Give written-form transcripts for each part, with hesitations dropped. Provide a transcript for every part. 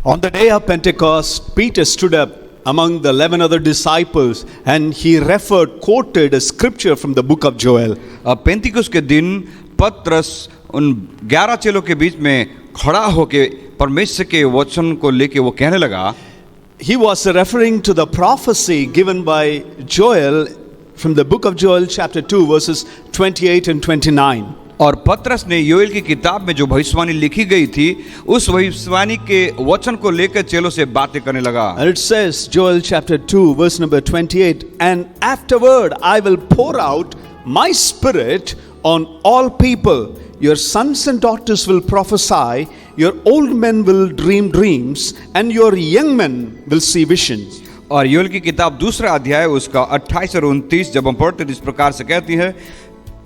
On the day of Pentecost, Peter stood up among the 11 other disciples and he quoted a scripture from the book of Joel. पेंतिकुस्त के दिन पतरस उन 11 चेलों के बीच में खड़ा होके परमेश्वर के वचन को लेके वो कहने लगा. He was referring to the prophecy given by Joel from the book of Joel chapter 2 verses 28 and 29. और पतरस ने योएल की किताब में जो भविष्यवाणी लिखी गई थी उस भविष्यवाणी के वचन को लेकर चेलों से बातें करने लगा. And it says, Joel chapter 2 verse number 28, and afterward I will pour out my spirit on all people. Your sons and daughters will prophesy, your old men will dream dreams, and your young men will see visions. और योएल की किताब दूसरा अध्याय उसका 28 और 29 जब हम पढ़ते इस प्रकार से कहती है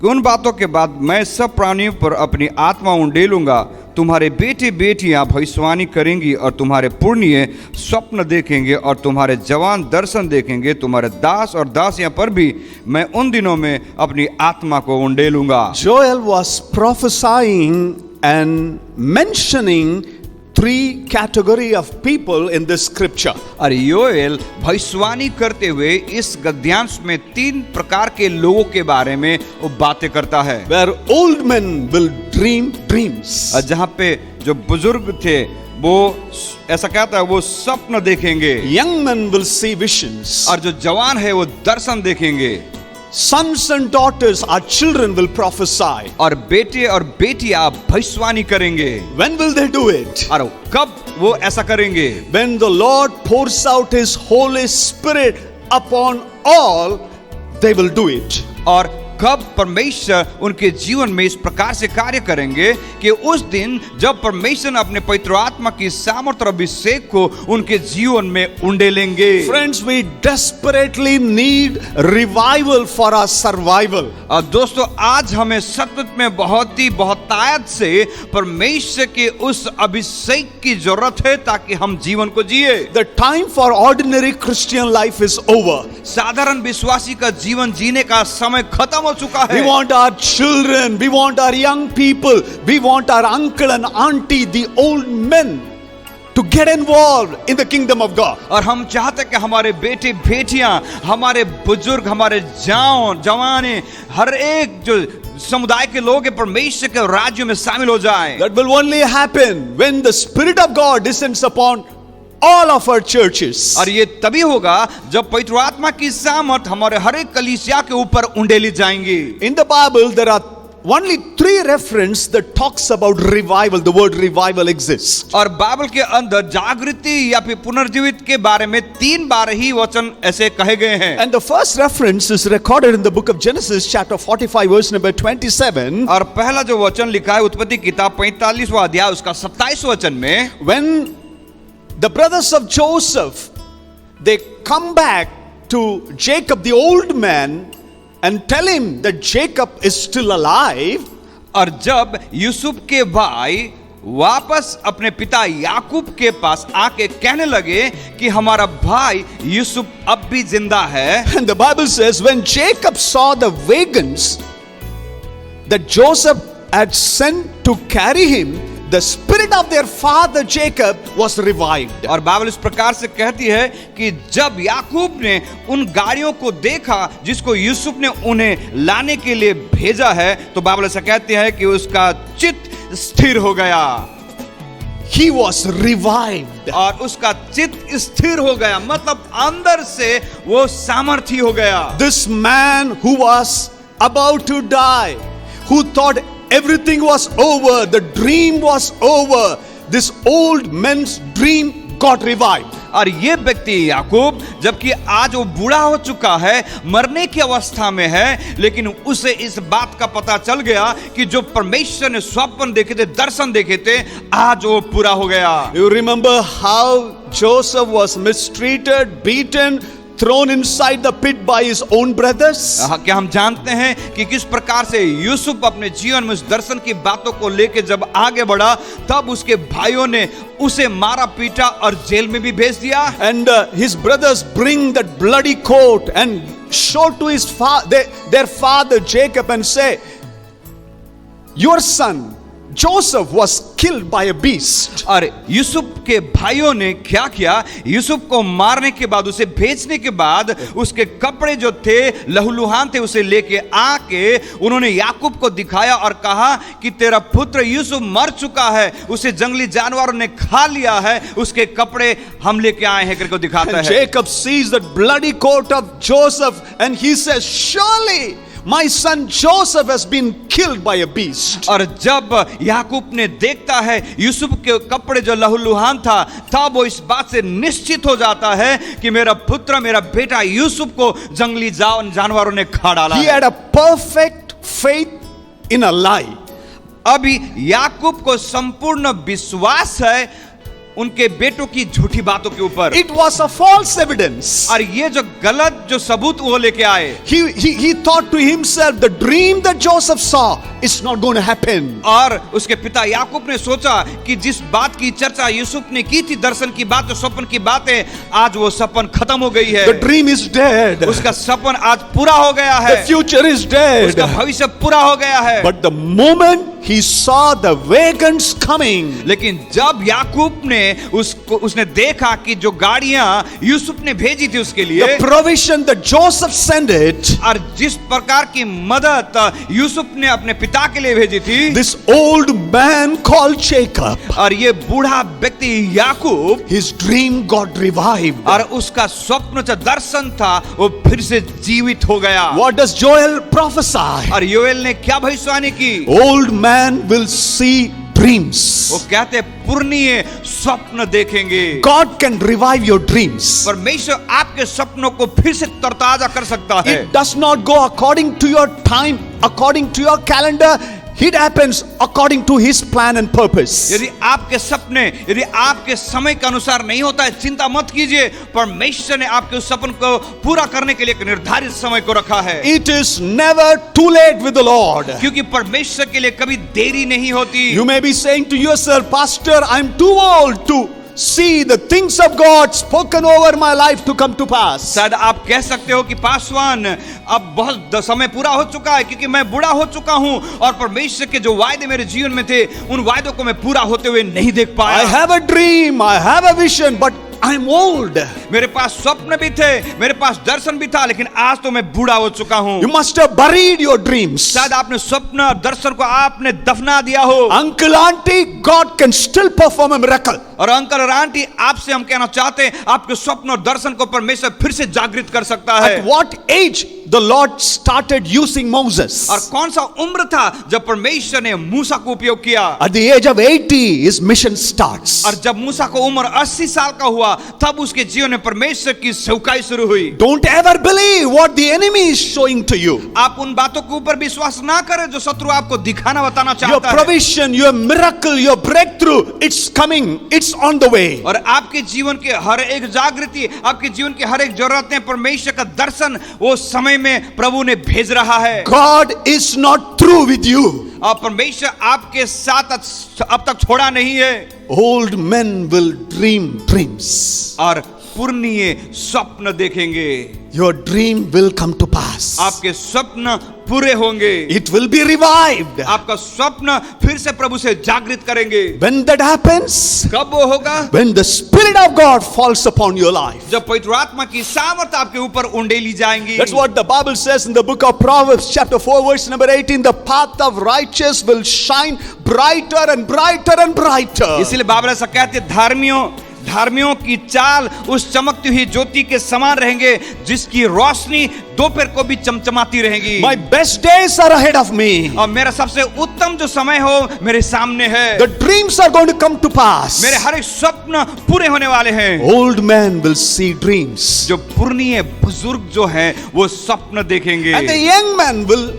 कि उन बातों के बाद मैं सब प्राणियों पर अपनी आत्मा उंडेलूंगा. तुम्हारे बेटे बेटियां भविष्यवाणी करेंगी और तुम्हारे पुण्य स्वप्न देखेंगे और तुम्हारे जवान दर्शन देखेंगे. तुम्हारे दास और दासियां पर भी मैं उन दिनों में अपनी आत्मा को उंडेलूंगा. Joel was prophesying and mentioning three category of people in this scripture. और योएल भविष्यवाणी करते हुए इस गद्यांश में 3 प्रकार के लोगों के बारे में वो बातें करता है. Where old men will dream dreams. जहाँ पे जो बुजुर्ग थे वो ऐसा कहता है वो स्वप्न देखेंगे. Young men will see visions. और जो जवान है वो दर्शन देखेंगे. Sons and daughters, our children, will prophesy. और बेटे और बेटियां भविष्यवाणी करेंगे. When will they do it? और कब वो ऐसा करेंगे? When the Lord pours out His Holy Spirit upon all, they will do it. और कब परमेश्वर उनके जीवन में इस प्रकार से कार्य करेंगे कि उस दिन जब परमेश्वर अपने पवित्र आत्मा की सामर्थ और अभिषेक को उनके जीवन में उंडेलेंगे. Friends, we desperately need revival for our survival. और दोस्तों आज हमें सतत में बहुतायत से परमेश्वर के उस अभिषेक की जरूरत है ताकि हम जीवन को जिए. The time for ordinary Christian life is over. साधारण विश्वासी का जीवन जीने का समय खत्म हो चुका है. We want our children, we want our young people, we want our uncle and auntie, the old men, to get involved in the kingdom of God. और हम चाहते हैं कि हमारे बेटे बेटियां, हमारे बुजुर्ग, हमारे जवाने, हर एक जो समुदाय के लोग हैं परमेश्वर के राज्य में शामिल हो जाएं. That will only happen when the Spirit of God descends upon all of our churches. और ये तभी होगा जब पवित्र आत्मा की सामर्थ हमारे हर एक कलीसिया के ऊपर उंडेली जाएंगी. In the Bible there are only 3 references that talks about revival. The word revival exists. और बाइबल के अंदर जागृति या फिर पुनर्जीवित के बारे में 3 बार ही वचन ऐसे कहे गए हैं. And the first reference is recorded in the book of Genesis chapter 45 verse number 27. और पहला जो वचन लिखा है उत्पत्ति किताब 45वां अध्याय उसका 27 वचन में, When the brothers of Joseph, they come back to Jacob the old man and tell him that Jacob is still alive. और जब यूसुफ के भाई वापस अपने पिता याकूब के पास आके कहने लगे कि हमारा भाई यूसुफ अब भी जिंदा है. And the Bible says when Jacob saw the wagons that Joseph had sent to carry him, the spirit of their father Jacob was revived. और बाइबल इस प्रकार से कहती है कि जब याकूब ने उन गाड़ियों को देखा जिसको यूसुफ ने उन्हें लाने के लिए भेजा है तो बाइबल ऐसा कहती है कि उसका चित्त स्थिर हो गया. He was revived. और उसका चित्त स्थिर हो गया मतलब अंदर से वो सामर्थी हो गया. This man who was about to die, who thought everything was over, the dream was over, this old man's dream got revived. और ये व्यक्ति याकूब जबकि आज वो बूढ़ा हो चुका है, मरने की अवस्था में है, लेकिन उसे इस बात का पता चल गया कि जो परमेश्वर ने स्वप्न देखे थे, दर्शन देखे थे, आज वो पूरा हो गया. You remember how Joseph was mistreated, beaten, thrown inside the pit by his own brothers? क्या हम जानते हैं कि किस प्रकार से यूसुफ अपने जीवन में उस दर्शन की बातों को लेकर जब आगे बढ़ा तब उसके भाइयों ने उसे मारा पीटा और जेल में भी भेज दिया. And his brothers bring that bloody coat and show to his their father Jacob and say, your son Joseph was killed by a beast. और यूसुफ के भाइयों ने क्या किया, यूसुफ को मारने के बाद, उसे भेजने के बाद, उसके कपड़े जो थे लहूलुहान थे, उसे लेके आके उन्होंने याकूब को दिखाया और कहा कि तेरा पुत्र यूसुफ मर चुका है, उसे जंगली जानवरों ने खा लिया है, उसके कपड़े हम लेके आए हैं करके दिखाता And है। Jacob sees that bloody coat of Joseph and he says, surely my son Joseph has been killed by a beast. और जब याकूब ने देखता है यूसुफ के कपड़े जो लहूलुहान था, तब वो इस बात से निश्चित हो जाता है कि मेरा पुत्र, मेरा बेटा यूसुफ को जंगली जानवरों ने खा डाला He है। had a perfect faith in a lie. अभी याकूब को संपूर्ण विश्वास है उनके बेटों की झूठी बातों के ऊपर, It was a false evidence. और ये जो गलत जो सबूत वो लेके आए, He thought to himself, the dream that Joseph saw is not going to happen. और उसके पिता याकूब ने सोचा कि जिस बात की चर्चा यूसुफ ने की थी, दर्शन की बात, स्वप्न की बातें, आज वो सपन खत्म हो गई है। The dream is dead. उसका सपन आज पूरा हो गया है, The future is dead. उसका भविष्य पूरा हो गया है। But the moment he saw the wagons coming, लेकिन जब याकूब ने उसने देखा कि जो गाड़ियां यूसुफ ने भेजी थी उसके लिए, the provision that Joseph sent it, और जिस प्रकार की मदद यूसुफ ने अपने पिता के लिए भेजी थी, this old man called Jacob, और ये बूढ़ा व्यक्ति याकूब, his dream got revived. और उसका स्वप्न जो दर्शन था वो फिर से जीवित हो गया। What does Joel prophesy? और योएल ने क्या भविष्यवाणी की? Old man will see dreams. वो कहते पुरनिये स्वप्न देखेंगे। God can revive your dreams. परमेश्वर आपके सपनों को फिर से तरताजा कर सकता है। It does not go according to your time, according to your calendar. It happens according to his plan and purpose. यदि आपके सपने, यदि आपके समय के अनुसार नहीं होता है, चिंता मत कीजिए, परमेश्वर ने आपके उस सपन को पूरा करने के लिए एक निर्धारित समय को रखा है। It is never too late with the Lord. क्योंकि परमेश्वर के लिए कभी देरी नहीं होती। You may be saying to yourself, Pastor, I'm too old to see the things of God spoken over my life to come to pass. शायद आप कह सकते हो कि पासवान, अब बहुत समय पूरा हो चुका है क्योंकि मैं बूढ़ा हो चुका हूं और परमेश्वर के जो वायदे मेरे जीवन में थे, उन वायदों को मैं पूरा होते हुए नहीं देख पाया। I have a dream, I have a vision, but I'm old. मेरे पास स्वप्न भी थे, मेरे पास दर्शन भी था, लेकिन आज तो मैं बूढ़ा हो चुका हूं। You must have buried your dreams. शायद आपने स्वप्न और दर्शन को आपने दफना दिया हो। Uncle, auntie, God can still perform a miracle. और अंकल और आंटी, आपसे हम कहना चाहते हैं, आपके स्वप्न और दर्शन को परमेश्वर फिर से जागृत कर सकता है। At what age the Lord started using Moses? और कौन सा उम्र था जब परमेश्वर ने मूसा को उपयोग किया? At the age of 80, his mission starts. और जब मूसा को उम्र 80 साल का हुआ, तब उसके जीवन में परमेश्वर की सेवकाई शुरू हुई। Don't ever believe what the enemy is showing to you. आप उन बातों के ऊपर विश्वास ना करें जो शत्रु आपको दिखाना बताना Your चाहता है। provision, your miracle, your breakthrough, it's coming, it's on the way. और आपके जीवन के हर एक जागृति, आपके जीवन की हर एक जरूरतें, परमेश्वर का दर्शन वो समय में प्रभु ने भेज रहा है। God is not through with you. और परमेश्वर आपके साथ अब तक छोड़ा नहीं है। Old men will dream dreams. और पुरनिये स्वप्न देखेंगे। Your dream will come to pass. आपके स्वप्न पूरे होंगे। It will be revived. आपका स्वप्न फिर से प्रभु से जागृत करेंगे। When that happens, कब वो होगा? when the Spirit of God falls upon your life. जब पवित्र आत्मा की सामर्थ आपके ऊपर उंडेली जाएंगी। That's what the Bible says in the book of Proverbs chapter 4 verse number 18. The path of righteous will shine brighter and brighter and brighter. इसलिए Bible ऐसा कहते हैं, धार्मियों की चाल उस चमकती हुई ज्योति के समान रहेंगे जिसकी रोशनी दोपहर को भी चमचमाती रहेगी। My best days are ahead of me. और मेरा सबसे उत्तम जो समय हो मेरे सामने है। The dreams are going to come to pass. मेरे हर एक स्वप्न पूरे होने वाले हैं। Old men will see dreams. जो पुरनिये बुजुर्ग जो हैं वो स्वप्न देखेंगे। And the young man will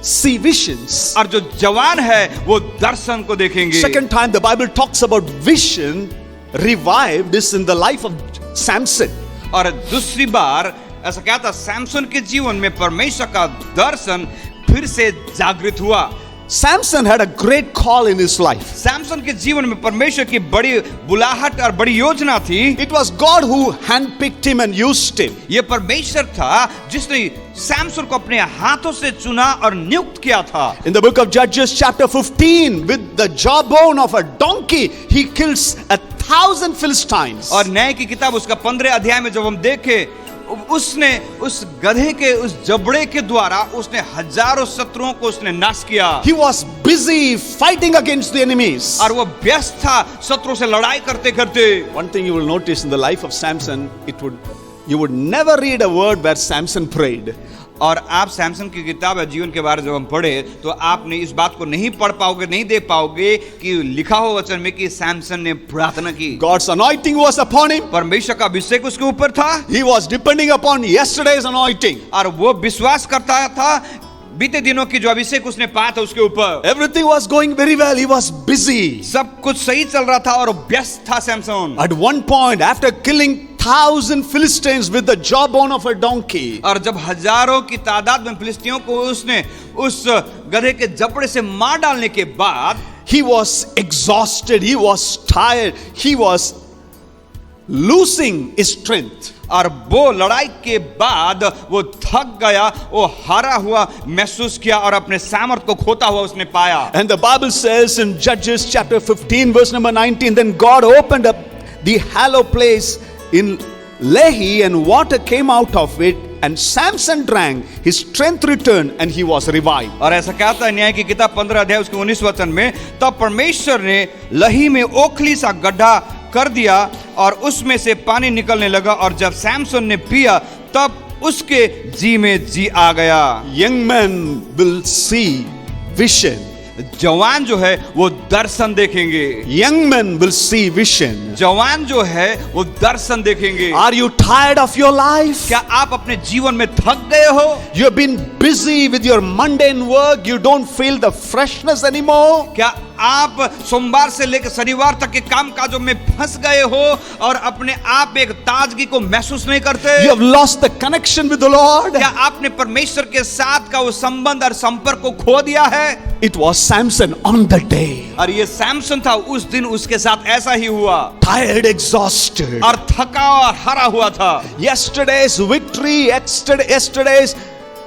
see visions. और जो जवान है वो दर्शन को देखेंगे। Second time the Bible talks about vision revived is in the life of Samson. और दूसरी बार ऐसा क्या था, सैमसन के जीवन में परमेश्वर का दर्शन फिर से जागृत हुआ। Samson had a great call in his life. Samson के जीवन में परमेश्वर की बड़ी बुलाहट और बड़ी योजना थी। It was God who handpicked him and used him. ये परमेश्वर था जिसने सैमसन को अपने हाथों से चुना और नियुक्त किया था। In the book of Judges chapter 15, with the jawbone of a donkey, he kills 1,000 Philistines. और न्याय की किताब उसका 15 अध्याय में जब हम देखें, उसने उस गधे के उस जबड़े के द्वारा उसने हजारों शत्रुओं को उसने नाश किया। He was busy fighting against the enemies. और वो व्यस्त था शत्रुओं से लड़ाई करते करते। One thing you will notice in the life of Samson, you would never read a word where Samson prayed. और आप सैमसन की किताब या जीवन के बारे में जब हम पढ़े तो आपने इस बात को नहीं पढ़ पाओगे, नहीं देख पाओगे कि लिखा हो वचन में कि सैमसन ने प्रार्थना की। God's anointing was upon him. परमेश्वर का अभिषेक उसके ऊपर था। He was depending upon yesterday's anointing. और वो विश्वास करता था बीते दिनों की जो अभिषेक उसने पाया था उसके ऊपर। Everything was going very well. He was busy. सब कुछ सही चल रहा था और व्यस्त था Samson. At one point, after killing 1,000 Philistines with the jawbone of a donkey, और जब हजारों की तादाद में फिलिस्तियों को उसने उस गधे के जबड़े से मार डालने के बाद he was exhausted. He was tired. He was losing his strength. और वो लड़ाई के बाद वो थक गया, वो हारा हुआ महसूस किया और अपने सामर्थ को खोता हुआ उसने पाया। And the Bible says in Judges chapter 15 verse number 19, then God opened up the hollow place in Lehi and water came out of it and Samson drank, his strength returned and he was revived. और ऐसा कहता है न्याय की किताब 15 अध्याय उसके 19 वचन में, तब परमेश्वर ने लही में ओखली सा गड्ढा कर दिया और उसमें से पानी निकलने लगा और जब सैमसन ने पिया तब उसके जी में जी आ गया। Young men will see vision. जवान जो है वो दर्शन देखेंगे। Young men will see vision. जवान जो है वो दर्शन देखेंगे। Are you tired of your life? क्या आप अपने जीवन में थक गए हो? You have been busy with your mundane work. You don't feel the freshness anymore. क्या आप सोमवार से लेकर शनिवार तक के काम काजों में फंस गए हो और अपने आप एक ताजगी को महसूस नहीं करते? You have lost the connection with the Lord. क्या आपने परमेश्वर के साथ का वो संबंध और संपर्क को खो दिया है? It was Samson on the day. और ये सैमसन था उस दिन, उसके साथ ऐसा ही हुआ। Tired, exhausted. और थका और हारा हुआ था। Yesterday's victory, yesterday's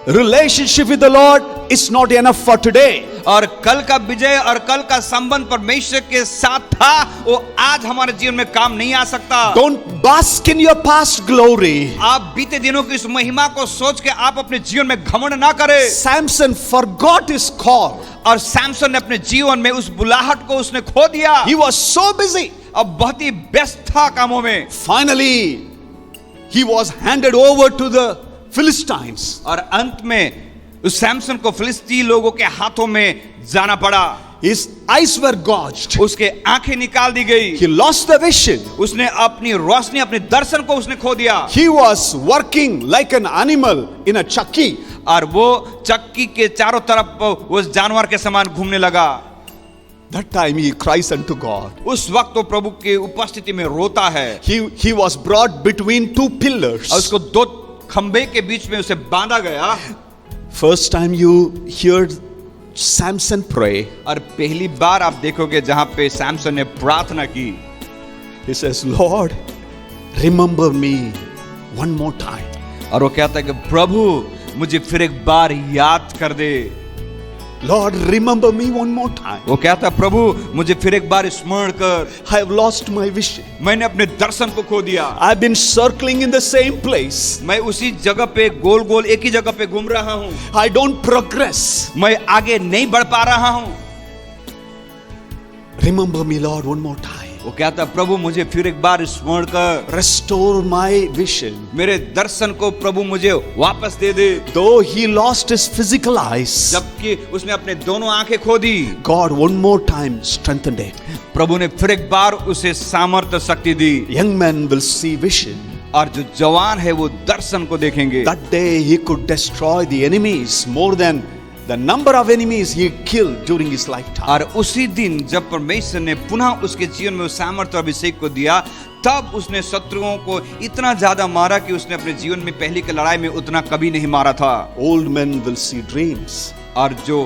relationship with the Lord is not enough for today. और कल का विजय और कल का संबंध परमेश्वर के साथ था, वो आज हमारे जीवन में काम नहीं आ सकता। Don't bask in your past glory. आप बीते दिनों की इस महिमा को सोच के आप अपने जीवन में घमंड ना करें। Samson forgot his call. और सैमसन ने अपने जीवन में उस बुलाहट को उसने खो दिया। He was so busy. अब बहुत ही व्यस्त था कामों में। Finally, he was handed over to the Philistines. और अंत में उस सैमसन को फिलिस्ती लोगों के हाथों में जाना पड़ा। His eyes were gouged. उसके आंखें निकाल दी गई। He lost the vision. उसने अपनी रोशनी, अपने दर्शन को उसने खो दिया। He was working like an animal in a chucky. और वो चक्की के चारों तरफ उस जानवर के समान घूमने लगा। That time he cries unto God. उस वक्त वो प्रभु के उपस्थिति में रोता है। He was brought between two pillars. और उसको दो खंबे के बीच में उसे बांधा गया। First time you heard Samson pray. और पहली बार आप देखोगे जहां पे सैमसन ने प्रार्थना की। He says, Lord, remember me one more time. और वो कहता है कि प्रभु मुझे फिर एक बार याद कर दे। Lord, remember me one more time. वो कहता है प्रभु मुझे फिर एक बार स्मरण कर। I have lost my vision. मैंने अपने दर्शन को खो दिया। I've been circling in the same place. मैं उसी जगह पे गोल गोल एक ही जगह पे घूम रहा हूँ। I don't progress. मैं आगे नहीं बढ़ पा रहा हूँ। Remember me, Lord, one more time. वो कहता है प्रभु मुझे फिर एक बार स्मरण कर। Restore my vision. मेरे दर्शन को प्रभु मुझे वापस दे दे। Though he lost his physical eyes, जबकि उसने अपने दोनों आंखें खो दी, God one more time strengthened it. प्रभु ने फिर एक बार उसे सामर्थ्य शक्ति दी। Young men will see vision. और जो जवान है वो दर्शन को देखेंगे। That day he could destroy the enemies more than the number of enemies he killed during his lifetime. और उसी दिन जब परमेश्वर ने पुनः उसके जीवन में उस सामर्थ्य और अभिषेक को दिया, तब उसने शत्रुओं को इतना ज्यादा मारा कि उसने अपने जीवन में पहली की लड़ाई में उतना कभी नहीं मारा था। Old men will see dreams. और जो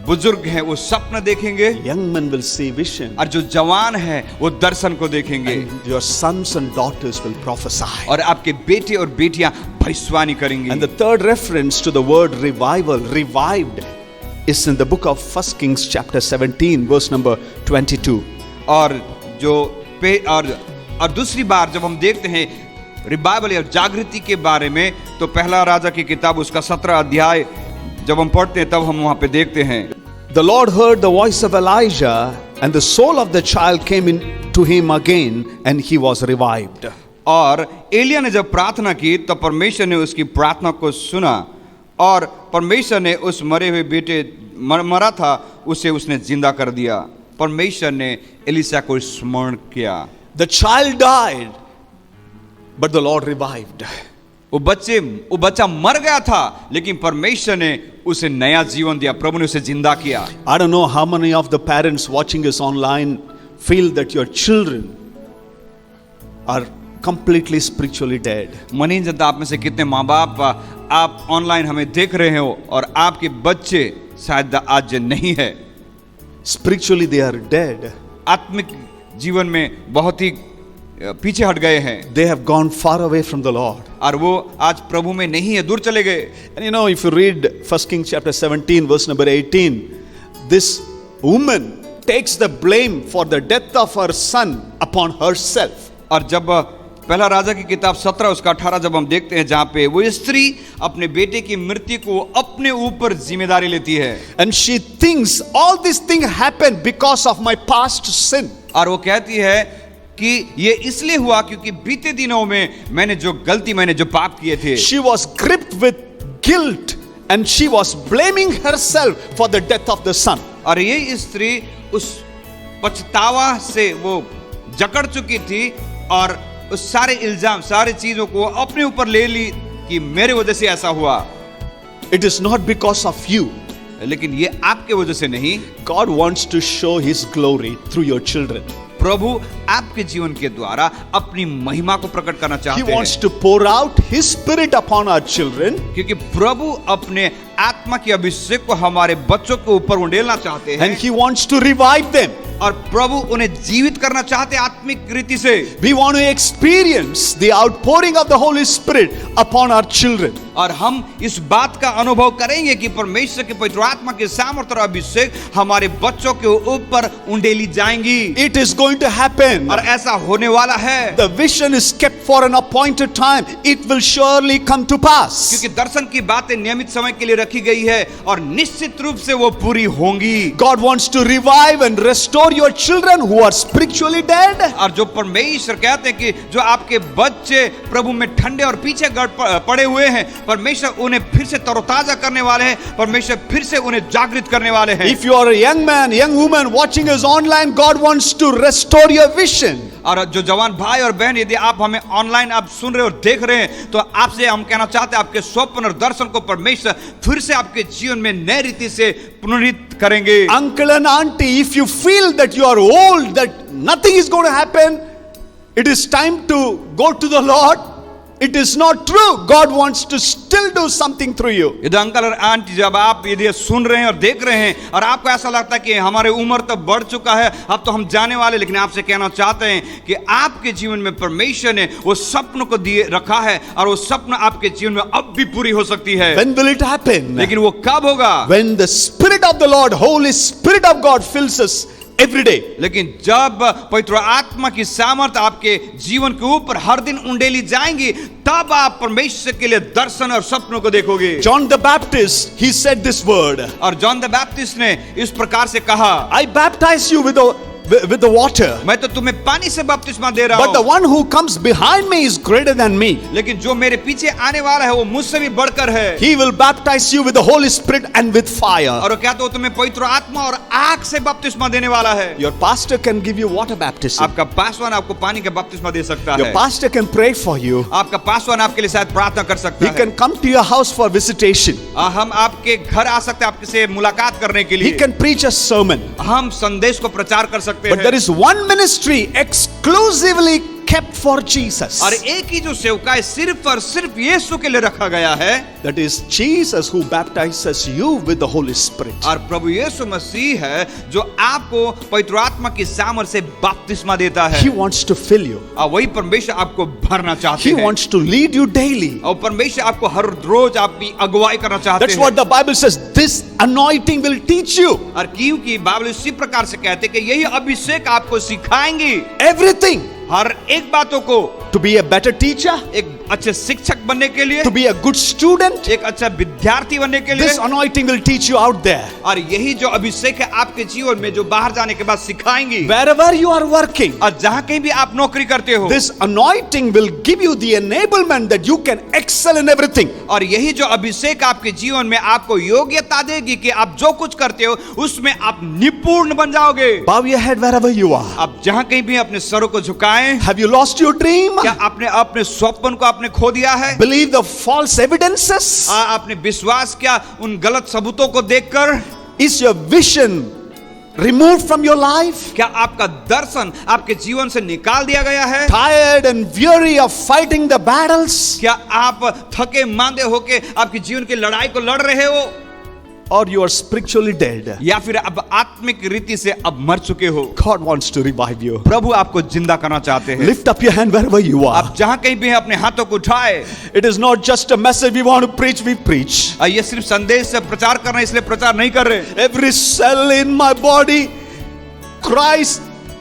बुजुर्ग हैं वो स्वप्न देखेंगे, young men will see vision, और जो जवान हैं वो दर्शन को देखेंगे, and your sons and daughters will prophesy. और आपके बेटे और बेटियां भविष्यवाणी करेंगी। And the third reference to the word revival, revived, is in the book of 1 Kings chapter 17 verse number 22. और दूसरी बार जब हम देखते हैं रिवाइवल या जागृति के बारे में, तो पहला राजा की किताब उसका 17 अध्याय जब हम पढ़ते हैं तब हम वहां पे देखते हैं। The Lord heard the voice of Elijah, and the soul of the child came in to him again, and he was revived. और एलिया ने जब प्रार्थना की तो परमेश्वर ने उसकी प्रार्थना को सुना, और परमेश्वर ने उस मरे हुए बेटे मरा था उसे उसने जिंदा कर दिया। परमेश्वर ने एलिशा को स्मरण किया। The child died, but the Lord revived. वो बच्चा मर गया था, लेकिन परमेश्वर ने उसे नया जीवन दिया, प्रभु ने उसे जिंदा किया। I don't know how many of the parents watching us online feel that your children are completely spiritually dead. मन नहीं जानता आप में से कितने माँ बाप आप ऑनलाइन हमें देख रहे हो और आपके बच्चे शायद आज नहीं है। Spiritually they are dead. आत्मिक जीवन में बहुत ही पीछे हट गए हैं। They have gone far away from the Lord. और वो आज प्रभु में नहीं है, दूर चले गए। And you know, if you read 1 Kings chapter 17 verse number 18, this woman takes the blame for the death of her son upon herself. और जब पहला राजा की किताब 17 उसका 18 जब हम देखते हैं, जहाँ पे वो स्त्री अपने बेटे की मृत्यु को अपने ऊपर जिम्मेदारी लेती है। And she thinks all this thing happened because of my past sin. और वो कहती है कि ये इसलिए हुआ क्योंकि बीते दिनों में मैंने जो पाप किए थे। She was gripped with guilt and she was blaming herself for the death of the son. और ये स्त्री उस पछतावा से वो जकड़ चुकी थी और उस सारे इल्जाम सारी चीजों को अपने ऊपर ले ली कि मेरे वजह से ऐसा हुआ। It is not because of you. लेकिन ये आपके वजह से नहीं। God wants to show his glory through your children. प्रभु आपके जीवन के द्वारा अपनी महिमा को प्रकट करना चाहते हैं। He wants to pour out his spirit upon our children. क्योंकि प्रभु अपने आत्मा की अभिषेक को हमारे बच्चों के ऊपर उंडेलना चाहते हैं। And he wants to revive them. और प्रभु उन्हें जीवित करना चाहते हैं आत्मिक रीति से। We want to experience the outpouring of the Holy Spirit upon our children. और हम इस बात का अनुभव करेंगे कि परमेश्वर के पवित्र आत्मा के सामर्थ्य और अभिषेक हमारे बच्चों के ऊपर उंडेली जाएंगी। It is going to happen. और ऐसा होने वाला है। The vision is kept for an appointed time. It will surely come to pass. क्योंकि दर्शन की बातें नियमित समय के लिए रखी गई है और निश्चित रूप से वो पूरी होंगी। God wants to revive and restore your children who are spiritually dead. और जो परमेश्वर कहते हैं कि जो आपके बच्चे प्रभु में ठंडे और पीछे पड़े हुए हैं, परमेश्वर उन्हें फिर से तरोताजा करने वाले हैं, परमेश्वर फिर से उन्हें जागृत करने वाले हैं। If you are a young man, young woman watching us online, God wants to restore your vision. और जो जवान भाई और बहन यदि आप हमें ऑनलाइन आप सुन रहे और देख रहे हैं, तो आपसे हम कहना चाहते हैं आपके स्वप्न और दर्शन को परमेश्वर फिर से आपके जीवन में नई रीति से पुनरुत्थित करेंगे। Uncle and auntie, if you feel that you are old, that nothing is going to happen, it is time to go to the Lord. It is not true. God wants to still do something through you. यदि uncle और aunty जब आप यदि सुन रहे हैं और देख रहे हैं और आपको ऐसा लगता है कि हमारे उम्र तो बढ़ चुका है, अब तो हम जाने वाले, लेकिन आपसे कहना चाहते हैं कि आपके जीवन में परमेश्वर ने वो सपनों को दिए रखा है और वो सपना आपके जीवन में अब भी पूरी हो सकती है। When will it happen? लेकिन वो कब होगा? When the Spirit of the Lord, Holy Spirit of God fills us every day. लेकिन जब पवित्र आत्मा की सामर्थ्य आपके जीवन के ऊपर हर दिन उंडेली जाएंगी, तब आप परमेश्वर के लिए दर्शन और सपनों को देखोगे। John the Baptist, he said this word. और जॉन द बैप्टिस्ट ने इस प्रकार से कहा, I baptize you with the water. मैं तो तुम्हें पानी से बपतिस्मा दे रहा हूं, But the one who comes behind me is greater than me. लेकिन जो मेरे पीछे आने वाला है वो मुझसे भी बढ़कर है। He will baptize you with the Holy Spirit and with fire. और क्या तो तुम्हें पवित्र आत्मा और आग से बपतिस्मा देने वाला है। Your pastor can give you water baptism. आपका पासवान आपको पानी का बपतिस्मा दे सकता Your है। pastor can pray for you. आपका पासवान आपके लिए शायद प्रार्थना कर सकता He है। can come to your house for visitation. हम आपके घर आ सकते हैं आपसे मुलाकात करने के He लिए। can preach a sermon. हम संदेश को प्रचार कर सकते But there हैं। is one ministry exclusively kept for Jesus. और एक ही जो सेवकाई सिर्फ और सिर्फ यीशु के लिए रखा गया है, That is Jesus who baptizes you with the Holy Spirit. और प्रभु यीशु मसीह है जो आपको पवित्र आत्मा की सामर्थ्य से बपतिस्मा देता है। He wants to fill you. और वही परमेश्वर आपको भरना चाहते He हैं। wants to lead you daily. और परमेश्वर आपको हर रोज आपकी अगुवाई करना चाहते That's हैं। what the Bible says. This anointing will teach you और क्योंकि बाइबल इसी प्रकार से कहते हैं कि यही अभिषेक आपको सिखाएंगे everything. हर एक बातों को, To be a better teacher, एक अच्छे शिक्षक बनने के लिए, to be a good student. एक अच्छा विद्यार्थी बनने के लिए। This anointing will teach you out there. और यही जो अभिषेक है आपके जीवन में जो बाहर जाने के बाद सिखाएंगी। Wherever you are working, और जहां कहीं भी आप नौकरी करते हो, this anointing will give you the enablement that you can excel in everything. और यही जो अभिषेक आपके जीवन में आपको योग्यता देगी कि आप जो कुछ करते हो उसमें आप निपुण बन जाओगे। Bow your head wherever you are. आप जहां कहीं भी अपने सरों को झुकाएं। Have you lost your dream? क्या आपने अपने स्वप्न को आपने खो दिया है? Believe the false evidences? आपने विश्वास किया उन गलत सबूतों को देखकर? Is your vision removed from your life? क्या आपका दर्शन आपके जीवन से निकाल दिया गया है? Tired and weary of fighting the battles? क्या आप थके मांदे होके आपके जीवन की लड़ाई को लड़ रहे हो? Or you are spiritually dead? या फिर अब आत्मिक रीति से अब मर चुके हो? God wants to revive you. प्रभु आपको जिंदा करना चाहते हैं। Lift up your hand wherever you are. आप जहां कहीं भी हैं अपने हाथों को उठाए। It is not just a message we want to preach, we preach. ये सिर्फ संदेश से प्रचार करना इसलिए प्रचार नहीं कर रहे। Every cell in my body cries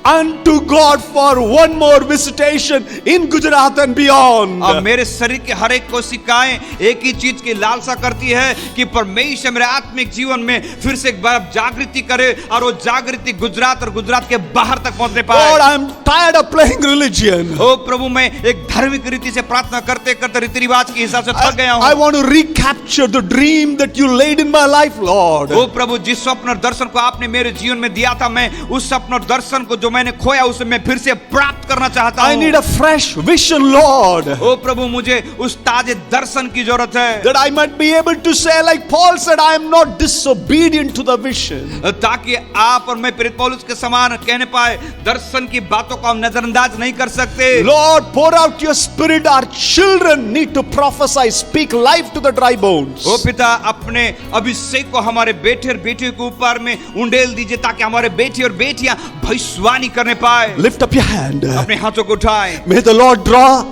unto God for one more visitation in Gujarat and beyond. अब मेरे शरीर के हर एक कोशिकाएं एक ही चीज की लालसा करती है कि परमेश्वर मेरे आत्मिक जीवन में फिर से एक बार जागृति करे और वो जागृति गुजरात और गुजरात के बाहर तक पहुंचने पाए। Lord, I am tired of playing religion. ओ प्रभु मैं एक धार्मिक रीति से प्रार्थना करते करते रीति रिवाज के हिसाब से थक गया I हूँ। want to recapture the dream that you laid in my life, Lord. ओ प्रभु जिस स्वप्न और दर्शन को आपने मेरे जीवन में दिया था, मैं उस स्वप्न और दर्शन को जो मैंने खोया उसे मैं फिर से प्राप्त करना चाहता I हूँ। need a fresh vision, Lord. ओ प्रभु मुझे उस ताजे दर्शन की जरूरत है That I might be able to say like Paul said, I am not disobedient to the vision. ताकि आप और मैं प्रेरित पौलुस के समान कहने पाए दर्शन की बातों को हम नजरअंदाज नहीं कर सकते। Lord, pour out your spirit. Our children need to prophesy, speak life to the dry bones. ओ पिता अपने अभिषेक को हमारे बेटे और बेटियों के ऊपर में उंडेल दीजिए ताकि हमारे बेटे और बेटियां भविष्यवाणी करने पाए। Lift up your hand. अपने हाथों को उठाएं May the Lord draw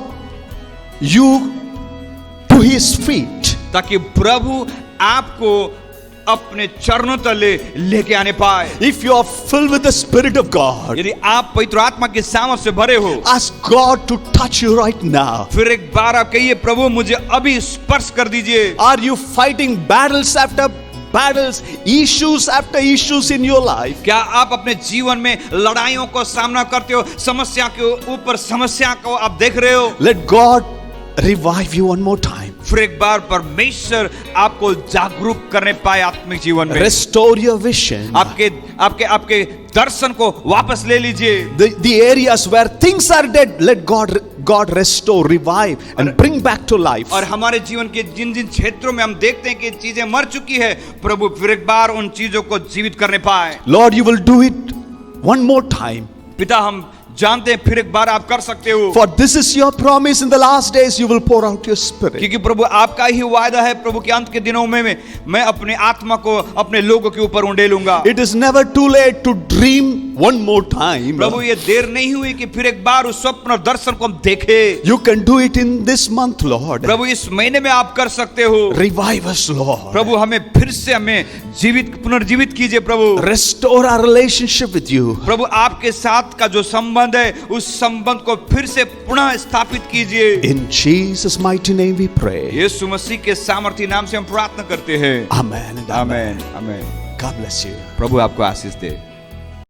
you to his feet. ताकि प्रभु आपको अपने चरणों तले लेके आने पाए। If you are filled with the Spirit of God, यदि आप पवित्र आत्मा के सामर्थ से भरे हो, ask God to touch you right now. फिर एक बार आप कहिए प्रभु मुझे अभी स्पर्श कर दीजिए। Are you fighting battles after battles, issues after issues in your life? क्या आप अपने जीवन में लड़ाइयों को सामना करते हो, समस्या के ऊपर समस्या को आप देख रहे हो? Let God revive you one more time. फिर एक बार परमेश्वर आपको जागरूक करने पाए आत्मिक जीवन में। Restore your vision. आपके दर्शन को वापस ले लीजिए। The areas where things are dead, let God restore, revive and bring back to life. और हमारे जीवन के जिन जिन क्षेत्रों में हम देखते हैं कि चीजें मर चुकी है, प्रभु फिर एक बार उन चीजों को जीवित करने पाए। Lord, you will do it one more time. पिता हम जानते हैं फिर एक बार आप कर सकते हो। For this is your promise, in the last days you will pour out your spirit. क्योंकि प्रभु आपका ही वायदा है, प्रभु के अंत के दिनों में मैं अपने आत्मा को अपने लोगों के ऊपर उंडेलूंगा। It is never too late to dream one more time. प्रभु ये देर नहीं हुई कि फिर एक बार उस स्वप्न और दर्शन को हम देखें। You can do it in this month, Lord. प्रभु इस महीने में आप कर सकते हो। Revive us, Lord. प्रभु हमें फिर से हमें पुनर्जीवित कीजिए प्रभु। Restore our relationship with you. प्रभु आपके साथ का जो संबंध है उस संबंध को फिर से पुनः स्थापित कीजिए। In Jesus' mighty name we pray. यीशु मसीह के सामर्थी नाम से हम प्रार्थना करते हैं। Amen and amen amen. God bless you. प्रभु आपको आशीष दे।